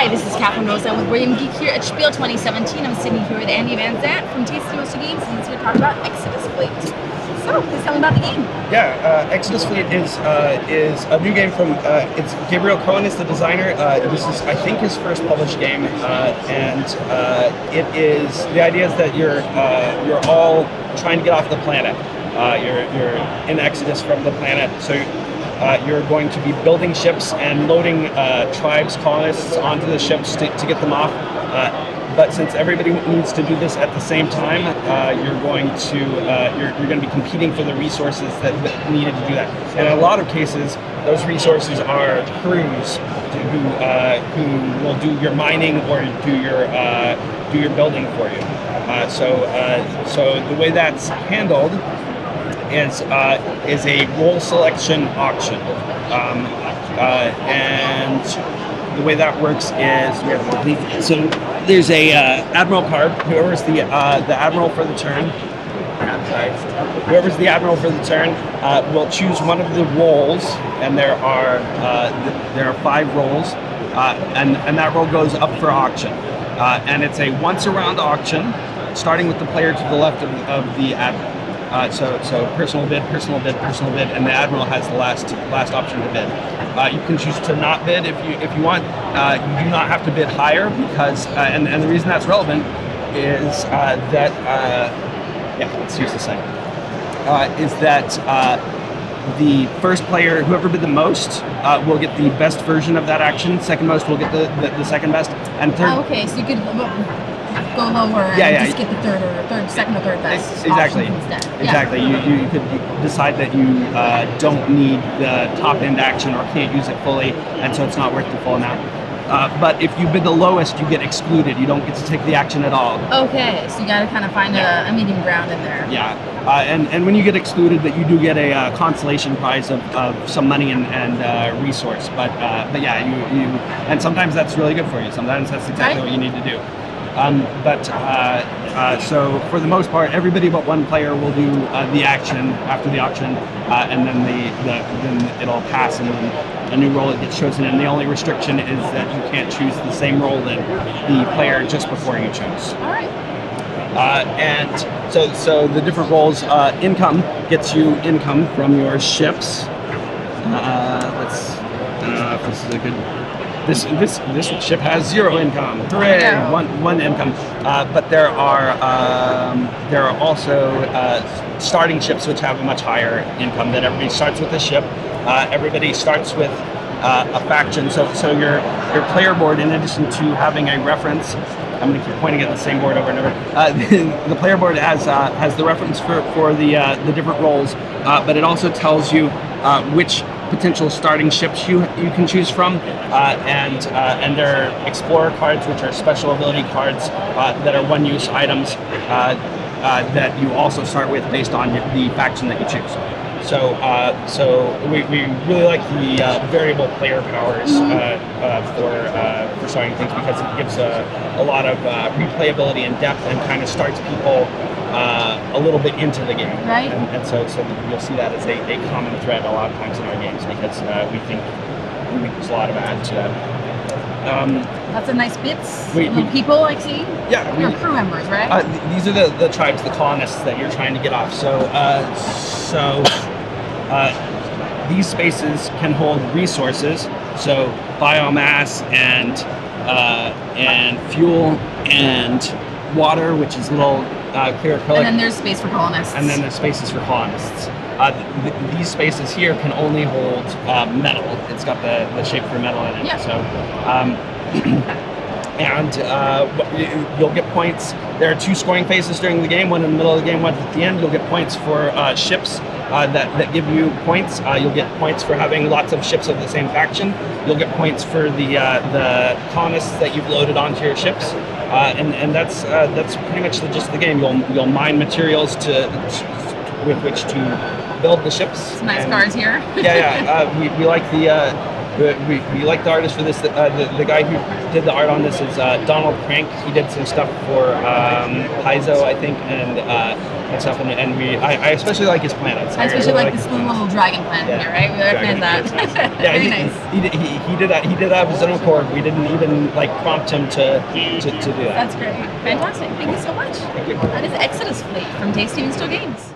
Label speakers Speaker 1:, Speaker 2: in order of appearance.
Speaker 1: Hi, this is Catherine Rose. I'm with William Geek here at SPIEL 2017. I'm sitting here with Andy Van Zant from Tasty Roaster Games, and he's going to talk about Exodus Fleet. So, please tell me about the game.
Speaker 2: Yeah, Exodus Fleet is a new game from it's Gabriel Cohen is the designer. This is, I think, his first published game, and it is the idea is that you're all trying to get off the planet. You're in Exodus from the planet, so. You're going to be building ships and loading tribes, colonists onto the ships to get them off. But since everybody needs to do this at the same time, you're going to be competing for the resources that needed to do that. And in a lot of cases, those resources are crews who will do your mining or do your building for you. So the way that's handled is a role selection auction, and the way that works is there's a admiral card. Whoever's the admiral for the turn, whoever's the admiral for the turn will choose one of the roles, and there are 5 roles, and that role goes up for auction, and it's a once around auction, starting with the player to the left of the admiral. So personal bid, and the admiral has the last option to bid. You can choose to not bid if you want. You do not have to bid higher because, and the reason that's relevant is that let's use the same. Is that the first player, whoever bid the most, will get the best version of that action. Second most will get the second best, and third.
Speaker 1: Oh, okay, so you could go lower and just get the second or third best.
Speaker 2: Exactly.
Speaker 1: Instead.
Speaker 2: Exactly.
Speaker 1: Yeah.
Speaker 2: You could decide that you don't need the top end action or can't use it fully, and so it's not worth the full amount. But if you bid the lowest, you get excluded. You don't get to take the action at all.
Speaker 1: Okay, so you got to kind of find a medium ground in there.
Speaker 2: Yeah, and when you get excluded, that you do get a consolation prize of some money and resource. But yeah, you and sometimes that's really good for you. Sometimes that's exactly what you need to do. So for the most part, everybody but one player will do the action after the auction, and then then it'll pass, and then a new role that gets chosen. And the only restriction is that you can't choose the same role that the player just before you chose.
Speaker 1: All right.
Speaker 2: And so the different roles, income gets you income from your ships. I don't know if this is a good. This ship has 0 income. Hooray!
Speaker 1: Yeah.
Speaker 2: One income. But there are also starting ships which have a much higher income. That everybody starts with a ship. Everybody starts with a faction. So your player board, in addition to having a reference, I'm going to keep pointing at the same board over and over. The player board has the reference for the different roles, but it also tells you which potential starting ships you can choose from, and there are explorer cards, which are special ability cards that are one-use items that you also start with based on the faction that you choose. So we really like the variable player powers for starting things, because it gives a lot of replayability and depth, and kind of starts people a little bit into the game.
Speaker 1: Right.
Speaker 2: And so you'll see that as a common thread a lot of times in our games, because we think there's a lot of add to that.
Speaker 1: Lots of nice bits. People, I see.
Speaker 2: Yeah,
Speaker 1: You're crew members, right?
Speaker 2: These are the tribes, the colonists that you're trying to get off. So these spaces can hold resources, so biomass and fuel and water, which is little clear acrylic. And
Speaker 1: then there's space for colonists.
Speaker 2: And then there's spaces for colonists. These spaces here can only hold metal. It's got the shape for metal in it.
Speaker 1: Yeah.
Speaker 2: So, you'll get points. There are 2 scoring phases during the game, one in the middle of the game, one at the end. You'll get points for ships that give you points. You'll get points for having lots of ships of the same faction. You'll get points for the colonists that you've loaded onto your ships. And that's pretty much the gist of the game. You'll mine materials with which to build the ships.
Speaker 1: Some nice cards here.
Speaker 2: We like we like the artist for this. The guy who did the art on this is Donald Crank. He did some stuff for Paizo, I think, and stuff. And I especially like his planets.
Speaker 1: I especially
Speaker 2: really
Speaker 1: like this little dragon planet
Speaker 2: Yeah.
Speaker 1: here, right? We recognize that.
Speaker 2: Yeah,
Speaker 1: Very
Speaker 2: he,
Speaker 1: nice.
Speaker 2: he did that. He did that of his own accord. We didn't even like prompt him to do that.
Speaker 1: That's great. Fantastic. Thank you so much.
Speaker 2: Thank you.
Speaker 1: That is Exodus Fleet from Tasty and Still Games.